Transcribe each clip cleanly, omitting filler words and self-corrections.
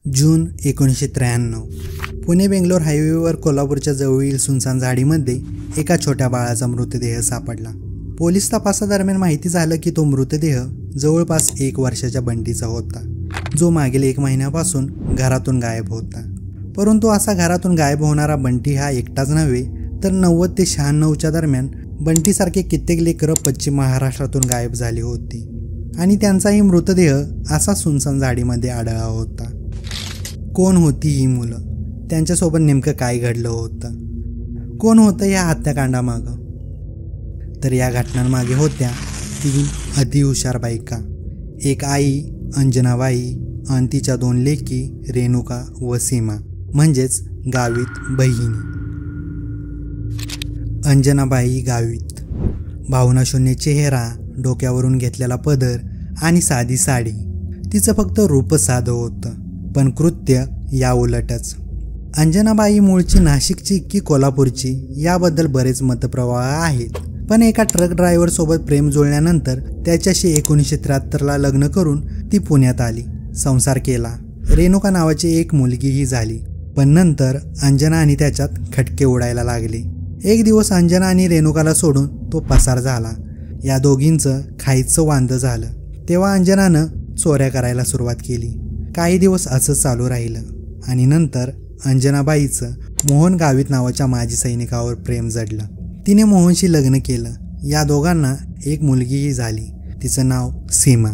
जून 1993 पुणे बेंगलोर हायवेवर कोल्हापूरच्या जवळील सुनसान झाडीमध्ये एका छोट्या बाळाचा मृतदेह सापडला। पोलीस तपासादरम्यान माहिती झालं की तो मृतदेह जवळपास 1 वर्षाच्या बंटीचा होता, जो मागील 1 महिन्यापासून घरातून गायब होता। परंतु असा घरातून गायब होणारा बंटी हा एकटाच नव्हे, तर 90 ते 96च्या दरम्यान बंटीसारखे कित्येक लेकरं पश्चिम महाराष्ट्रातून गायब झाली होती आणि त्यांचाही मृतदेह असा सुनसान झाडीमध्ये आढळला होता। कोण होती ही मुलं? त्यांच्यासोबत नेमकं काय घडलं होतं? कोण होतं या हत्याकांडामागं? तर या घटनांमागे होत्या 3 अतिहुशार बायका, एक आई अंजनाबाई आणि तिच्या 2 लेकी रेणुका व सीमा, म्हणजेच गावित बहिणी। अंजनाबाई गावित, भावनाशून्य चेहरा, डोक्यावरून घेतलेला पदर आणि साधी साडी। तिचं फक्त रूपच साधं होतं, पण कृत्य या उलटच। अंजनाबाई मूळची नाशिकची की कोल्हापूरची याबद्दल बरेच मतप्रवाह आहेत, पण एका ट्रक ड्रायव्हर सोबत प्रेम जुळल्यानंतर त्याच्याशी 1973ला लग्न करून ती पुण्यात आली, संसार केला। रेणुका नावाची एक मुलगीही झाली, पण नंतर अंजना आणि त्याच्यात खटके उडायला लागले। एक दिवस अंजना आणि रेणुकाला सोडून तो पसार झाला। या दोघींचं खायचं वांदं झालं, तेव्हा अंजनानं चोऱ्या करायला सुरुवात केली। काही दिवस असंच चालू राहिलं आणि नंतर अंजनाबाईचं मोहन गावित नावाच्या माजी सैनिकावर प्रेम जडलं। तिने मोहनशी लग्न केलं। या दोघांना एक मुलगीही झाली, तिचं नाव सीमा।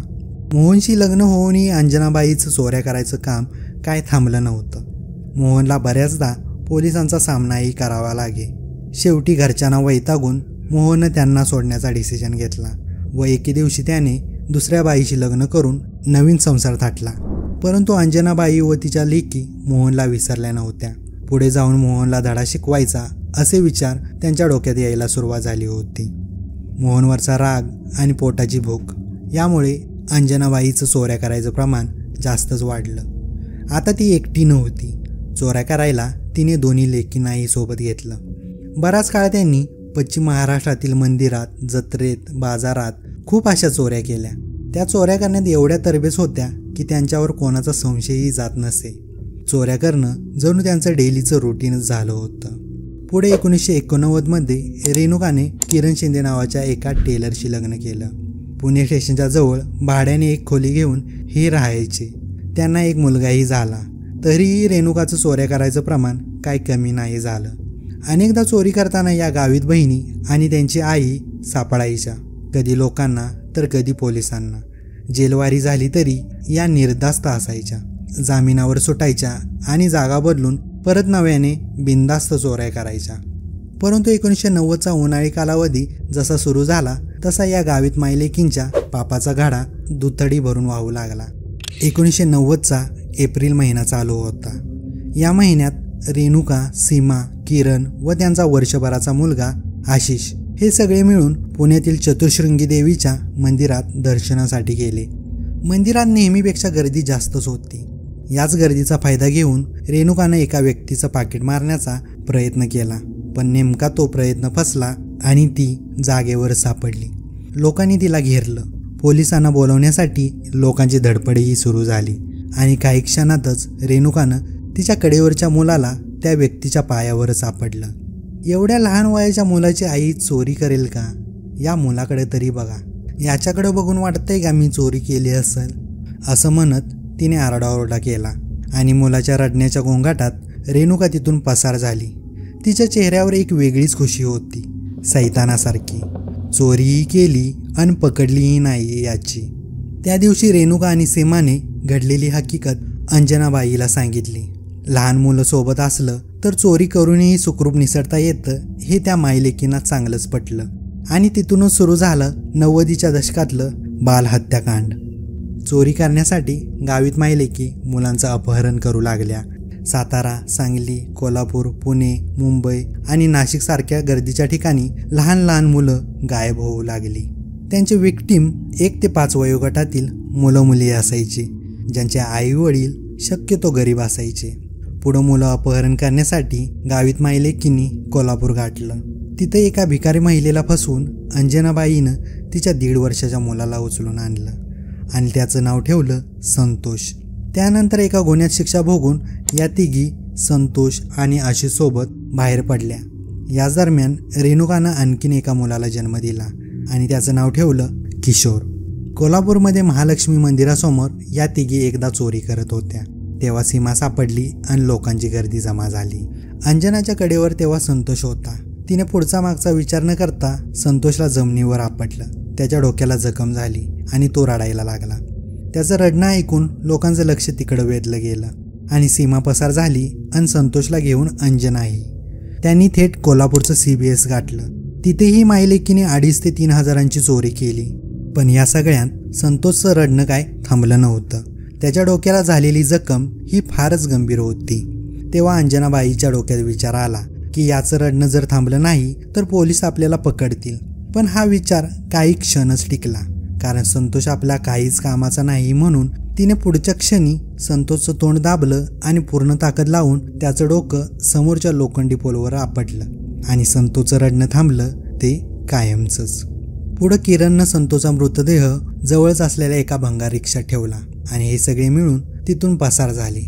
मोहनशी लग्न होऊनही अंजनाबाईचं चोऱ्या करायचं काम काय थांबलं नव्हतं। मोहनला बऱ्याचदा पोलिसांचा सामनाही करावा लागे। शेवटी घरच्यांना वैतागून मोहननं त्यांना सोडण्याचा डिसिजन घेतला व एके दिवशी त्याने दुसऱ्या बाईशी लग्न करून नवीन संसार थाटला। परंतु अंजनाबाई व तिच्या लेकी मोहनला विसरल्या नव्हत्या। पुढे जाऊन मोहनला धडा शिकवायचा असे विचार त्यांच्या डोक्यात यायला सुरुवात झाली होती। मोहनवरचा राग आणि पोटाची भूक यामुळे अंजनाबाईचं चोऱ्या करायचं प्रमाण जास्तच वाढलं। आता ती एकटी नव्हती, चोऱ्या करायला तिने 2 लेकींनाही सोबत घेतलं। बराच काळ त्यांनी पश्चिम महाराष्ट्रातील मंदिरात, जत्रेत, बाजारात खूप अशा चोऱ्या केल्या। त्या चोऱ्या करण्यात एवढ्या तरबेज होत्या की त्यांच्यावर कोणाचा संशयही जात नसे। चोऱ्या करणं जणू त्यांचं डेलीचं रुटीनच झालं होतं। पुढे 1989मध्ये रेणुकाने किरण शिंदे नावाच्या एका टेलरशी लग्न केलं। पुणे स्टेशनच्या जवळ भाड्याने एक खोली घेऊन हे राहायचे। त्यांना एक मुलगाही झाला। तरीही रेणुकाचं चोऱ्या करायचं प्रमाण काय कमी नाही झालं। अनेकदा चोरी करताना या गावित बहिणी आणि त्यांची आई सापडायच्या, कधी लोकांना तर कधी पोलिसांना। जेलवारी झाली तरी या निर्धास्त असायच्या, जामिनावर सुटायच्या आणि जागा बदलून परत नव्याने बिनधास्त चोऱ्या करायच्या। परंतु 1990चा उन्हाळी कालावधी जसा सुरू झाला तसा या गावित मायलेकींच्या पापाचा गाडा दुथडी भरून वाहू लागला। 1990चा एप्रिल महिना चालू होता। या महिन्यात रेणुका, सीमा, किरण व त्यांचा वर्षभराचा मुलगा आशिष हे सगळे मिळून पुण्यातील चतुश्रृंगी देवीच्या मंदिरात दर्शनासाठी गेले। मंदिरात नेहमीपेक्षा गर्दी जास्तच होती। याच गर्दीचा फायदा घेऊन रेणुकानं एका व्यक्तीचं पाकीट मारण्याचा प्रयत्न केला, पण नेमका तो प्रयत्न फसला आणि ती जागेवर सापडली। लोकांनी तिला घेरलं। पोलिसांना बोलवण्यासाठी लोकांची धडपडही सुरू झाली आणि काही क्षणातच रेणुकानं तिच्या कडेवरच्या मुलाला त्या व्यक्तीच्या पायावर सापडलं। एवढ्या लहान वयाच्या मुलाची आई चोरी करेल का? या मुलाकडे तरी बघा, याच्याकडे बघून वाटतंय का मी चोरी केली असेल, असं म्हणत तिने आरडाओरडा केला आणि मुलाच्या रडण्याच्या गोंगाटात रेणुका तिथून पसार झाली। तिच्या चेहऱ्यावर एक वेगळीच खुशी होती, सैतानासारखी। चोरीही केली आणि पकडलीही नाही याची। त्या दिवशी रेणुका आणि सीमाने घडलेली हकीकत अंजनाबाईला सांगितली। लहान मुलं सोबत असलं तर चोरी करूनही सुखरूप निसटता येतं हे त्या मायलेकींना चांगलंच पटलं आणि तिथूनच सुरू झालं 90च्या दशकातलं बाल हत्याकांड। चोरी करण्यासाठी गावित मायलेकी मुलांचं अपहरण करू लागल्या। सातारा, सांगली, कोल्हापूर, पुणे, मुंबई आणि नाशिकसारख्या गर्दीच्या ठिकाणी लहान लहान मुलं गायब होऊ लागली। त्यांचे विक्टीम 1 ते 5 वयोगटातील मुलं मुली असायची, ज्यांचे आई वडील शक्यतो गरीब असायचे। पुढं मुलं अपहरण करण्यासाठी गावित मायलेकींनी कोल्हापूर गाठलं। तिथं एका भिकारी महिलेला फसवून अंजनाबाईनं तिच्या 1.5 वर्षाच्या मुलाला उचलून आणलं आणि त्याचं नाव ठेवलं संतोष। त्यानंतर एका गुन्ह्यात शिक्षा भोगून या तिघी संतोष आणि आशिष सोबत बाहेर पडल्या. याच दरम्यान रेणुकानं आणखीन एका मुलाला जन्म दिला आणि त्याचं नाव ठेवलं किशोर. कोल्हापूरमध्ये महालक्ष्मी मंदिरासमोर या तिघी एकदा चोरी करत होत्या. तेव्हा सीमा सापडली आणि लोकांची गर्दी जमा झाली. अंजनाच्या कडेवर तेव्हा संतोष होता. तिने पुढचा मागचा विचार न करता संतोषला जमिनीवर आपटलं. त्याच्या डोक्याला जखम झाली आणि तो रडायला लागला. त्याचं रडणं ऐकून लोकांचं लक्ष तिकडं वेधलं गेलं आणि सीमा पसार झाली आणि संतोषला घेऊन अंजनाही. त्यांनी थेट कोल्हापूरचं CBS गाठलं. तिथेही मायलेकीने 2,500 ते 3,000ची चोरी केली. पण या सगळ्यात संतोषचं रडणं काय थांबलं नव्हतं. त्याच्या डोक्याला झालेली जखम ही फारच गंभीर होती. तेव्हा अंजनाबाईच्या डोक्यात विचार आला की याचं रडणं जर थांबलं नाही तर पोलीस आपल्याला पकडतील. पण हा विचार काही क्षणच टिकला, कारण संतोष आपल्या काहीच कामाचा नाही. म्हणून तिने पुढच्या क्षणी संतोषचं तोंड दाबलं आणि पूर्ण ताकद लावून त्याचं डोकं समोरच्या लोखंडी पोलवर आपटलं आणि संतोषचं रडणं थांबलं, ते कायमचंच. पुढं किरणनं संतोषचा मृतदेह जवळच असलेल्या एका भंगार रिक्षात ठेवला आणि हे सगळे मिळून तिथून पसार झाले.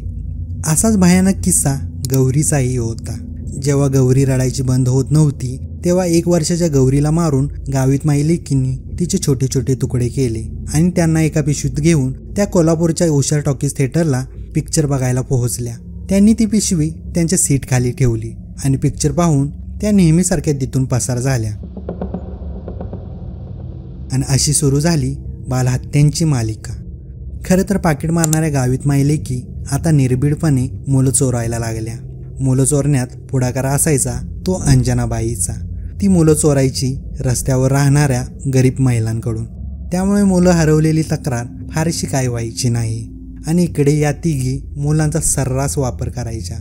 असाच भयानक किस्सा गौरीचाही होता. जेव्हा गौरी रडायची बंद होत नव्हती तेव्हा 1 वर्षाच्या गौरीला मारून गावीत मायलेकींनी तिचे छोटे छोटे तुकडे केले आणि त्यांना एका पिशवीत घेऊन त्या कोल्हापूरच्या उषा टॉकीज थिएटरला पिक्चर बघायला पोहोचल्या. त्यांनी ती पिशवी त्यांच्या सीट खाली ठेवली आणि पिक्चर पाहून त्या नेहमीसारख्या तिथून पसार झाल्या. आणि अशी सुरू झाली बालहत्यांची मालिका. खरं तर पाकीट मारणाऱ्या गावीत मायलेकी आता निर्भीडपणे मुलं चोरायला लागल्या. मुलं चोरण्यात पुढाकार असायचा तो अंजनाबाईचा. ती मुलं चोरायची रस्त्यावर राहणाऱ्या गरीब महिलांकडून. त्यामुळे मुलं हरवलेली तक्रार फारशी काय व्हायची नाही. आणि इकडे या तिघी मुलांचा सर्रास वापर करायच्या.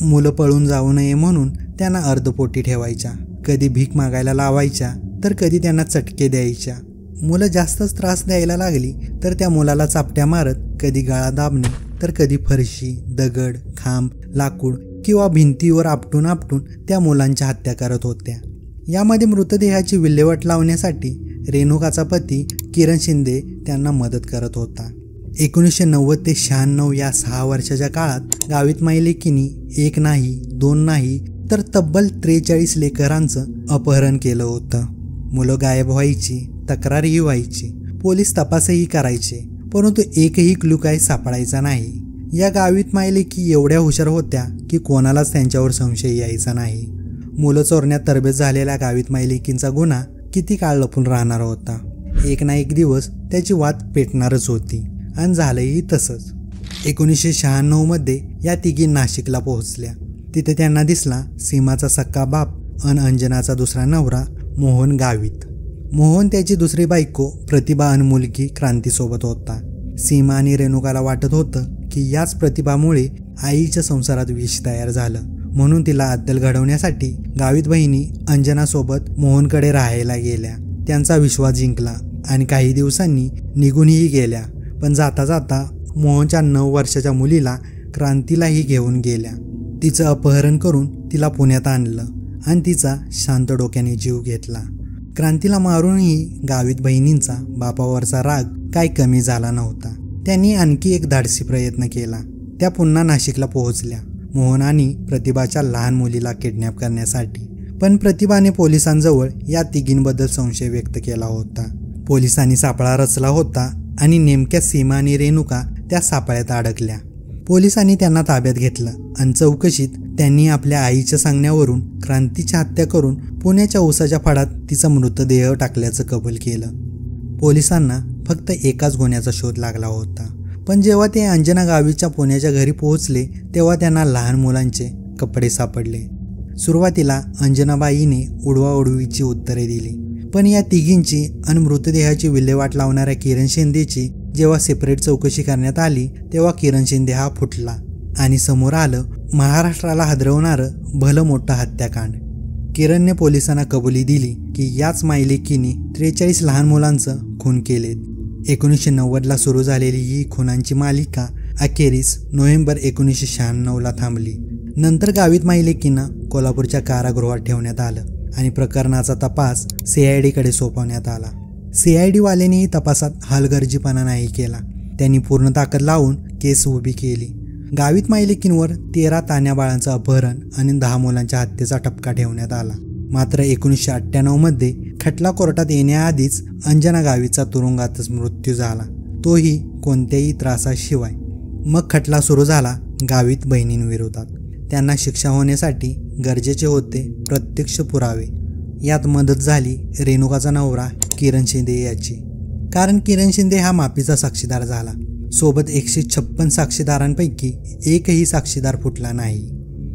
मुलं पळून जाऊ नये म्हणून त्यांना अर्धपोटी ठेवायच्या. कधी भीक मागायला लावायच्या तर कधी त्यांना चटके द्यायच्या. मुलं जास्तच त्रास द्यायला लागली तर त्या मुलाला चापट्या मारत कधी गळा दाबणे तर कधी फरशी, दगड, खांब, लाकूड किंवा भिंतीवर आपटून आपटून त्या मुलांच्या हत्या करत होत्या. यामध्ये मृतदेहाची विल्हेवाट लावण्यासाठी रेणुकाचा पती किरण शिंदे त्यांना मदत करत होता. 1990 ते 96 या 6 वर्षाच्या काळात गावीत मायलेकींनी 1 नाही 2 नाही तर तब्बल 43 लेकरांचं अपहरण केलं होतं. मुलं गायब व्हायची, तक्रारही व्हायची, पोलीस तपासही करायचे, परंतु एकही क्लू काही सापडायचा नाही. या गावीत मायलेकी एवढ्या हुशार होत्या की कोणालाच त्यांच्यावर संशय यायचा नाही. मुलं चोरण्यात तरबेज झालेल्या गावीत मायलेकींचा गुन्हा किती काळ लपून राहणार होता. एक ना एक दिवस त्याची वाट पेटणारच होती आणि झालंही तसंच. 1996 मध्ये या तिघी नाशिकला पोहोचल्या. तिथे त्यांना दिसला सीमाचा सक्का बाप अन अंजनाचा दुसरा नवरा मोहन गावीत. मोहन त्याची दुसरी बायको प्रतिभा अन मुलगी क्रांतीसोबत होता. सीमा आणि रेणुकाला वाटत होतं की याच प्रतिभामुळे आईच्या संसारात विष तयार झालं, म्हणून तिला अद्दल घडवण्यासाठी गावीत बहिणी अंजनासोबत मोहनकडे राहायला गेल्या. त्यांचा विश्वास जिंकला आणि काही दिवसांनी निघूनही गेल्या. पण जाता जाता मोहनच्या 9 वर्षाच्या मुलीला क्रांतीलाही घेऊन गेल्या. तिचं अपहरण करून तिला पुण्यात आणलं आणि तिचा शांत डोक्याने जीव घेतला. क्रांतीला मारूनही गावीत बहिणींचा बापावरचा राग काय कमी झाला नव्हता. त्यांनी आणखी एक धाडसी प्रयत्न केला. त्या पुन्हा नाशिकला पोहोचल्या मोहन आणि प्रतिभाच्या लहान मुलीला किडनॅप करण्यासाठी. पण प्रतिभाने पोलिसांजवळ या तिघींबद्दल संशय व्यक्त केला होता. पोलिसांनी सापळा रचला होता आणि नेमक्या सीमा आणि रेणुका त्या सापळ्यात अडकल्या. पोलिसांनी त्यांना ताब्यात घेतलं आणि चौकशीत त्यांनी आपल्या आईच्या सांगण्यावरून क्रांतीची हत्या करून पुण्याच्या उसाच्या फडात तिचा मृतदेह टाकल्याचं कबूल केलं. पोलिसांना फक्त एकाच गुन्ह्याचा शोध लागला होता. पण जेव्हा ते अंजना गावीच्या पुण्याच्या घरी पोहोचले तेव्हा त्यांना लहान मुलांचे कपडे सापडले. सुरुवातीला अंजनाबाईने उडवाउडवीची उत्तरे दिली, पण या तिघींची आणि मृतदेहाची विल्हेवाट लावणाऱ्या किरण शिंदेची जेव्हा सेपरेट चौकशी करण्यात आली तेव्हा किरण शिंदे हा फुटला आणि समोर आलं महाराष्ट्राला हादरवणारं भलं मोठं हत्याकांड. किरणने पोलिसांना कबुली दिली की याच मायलेकीने 43 लहान मुलांचं खून केलेत. 1990ला सुरू झालेली ही खुनांची मालिका अखेरीस नोव्हेंबर 1996ला थांबली. नंतर गावीत मायलेकींना कोल्हापूरच्या कारागृहात ठेवण्यात आलं आणि प्रकरणाचा तपास CIDकडे सोपवण्यात आला. CIDवाल्यांनीही तपासात हलगर्जीपणा नाही केला. त्यांनी पूर्ण ताकद लावून केस उभी केली. गावित मायलेकींवर 13 तान्ह्या बाळांचं अपहरण आणि 10 मुलांच्या हत्येचा ठपका ठेवण्यात आला. मात्र 1998 मध्ये खटला कोर्टात येण्याआधीच अंजना गावितचा तुरुंगातच मृत्यू झाला, तोही कोणत्याही त्रासाशिवाय. मग खटला सुरू झाला गावित बहिणींविरोधात. त्यांना शिक्षा होण्यासाठी गरजेचे होते प्रत्यक्ष पुरावे. यात मदत झाली रेणुकाचा नवरा किरण शिंदे याची, कारण किरण शिंदे हा माफीचा साक्षीदार झाला. सोबत 156 साक्षीदारांपैकी एकही साक्षीदार फुटला नाही.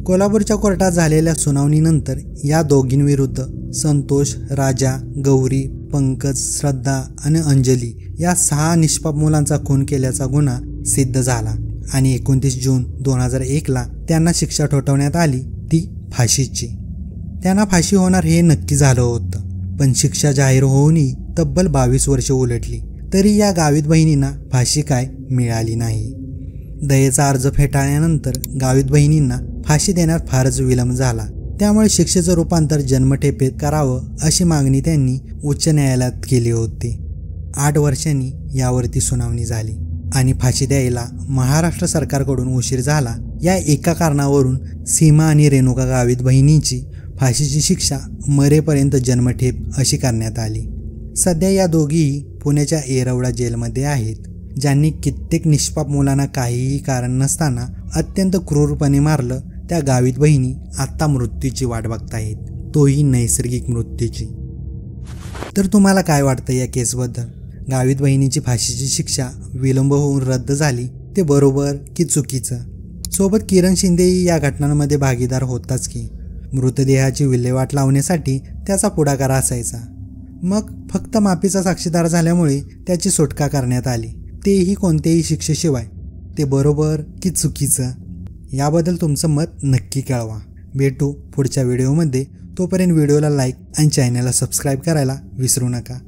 कोल्हापूरच्या कोर्टात झालेल्या सुनावणीनंतर या दोघींविरुद्ध संतोष, राजा, गौरी, पंकज, श्रद्धा आणि अंजली या 6 निष्पाप मुलांचा खून केल्याचा गुन्हा सिद्ध झाला आणि 29 जून 2001ला त्यांना शिक्षा ठोठावण्यात आली, ती फाशीची. त्यांना फाशी होणार हे नक्की झालं होतं, पण शिक्षा जाहीर होऊनही तब्बल 22 वर्षे उलटली तरी या गावित बहिणींना फाशी काय मिळाली नाही. दयेचा अर्ज फेटाळल्यानंतर गावित बहिणींना फाशी देण्यात फारच विलंब झाला. त्यामुळे शिक्षेचं रूपांतर जन्मठेपेत करावं अशी मागणी त्यांनी उच्च न्यायालयात केली होती. 8 वर्षांनी यावरती सुनावणी झाली आणि फाशी द्यायला महाराष्ट्र सरकारकडून उशीर झाला. या एका कारणावरून सीमा आणि रेणुका गावित बहिणींची फाशीची शिक्षा मरेपर्यंत जन्मठेप अशी करण्यात आली. सध्या या दोघीही पुण्याच्या येरवडा जेलमध्ये आहेत, ज्यांनी कित्येक निष्पाप मुलांना काहीही कारण नसताना अत्यंत क्रूरपणे मारलं. त्या गावित बहिणी आत्ता मृत्यूची वाट बघतायत, तोही नैसर्गिक मृत्यूची. तर तुम्हाला काय वाटतं या केसबद्दल? गावित बहिणीची फाशीची शिक्षा विलंब होऊन रद्द झाली ते बरोबर की चुकीचं? सोबत किरण शिंदेही या घटनांमध्ये भागीदार होताच की. मृतदेहाची विल्हेवाट लावण्यासाठी त्याचा पुढाकार असायचा, मग फक्त माफीचा साक्षीदार झाल्यामुळे त्याची सुटका करण्यात आली, तेही कोणत्याही शिक्षेशिवाय. ते बरोबर की चुकीचं? याबद्दल तुमचं मत नक्की कळवा. भेटू पुढच्या व्हिडिओमध्ये. तोपर्यंत व्हिडिओला लाईक आणि चॅनलला सबस्क्राईब करायला विसरू नका.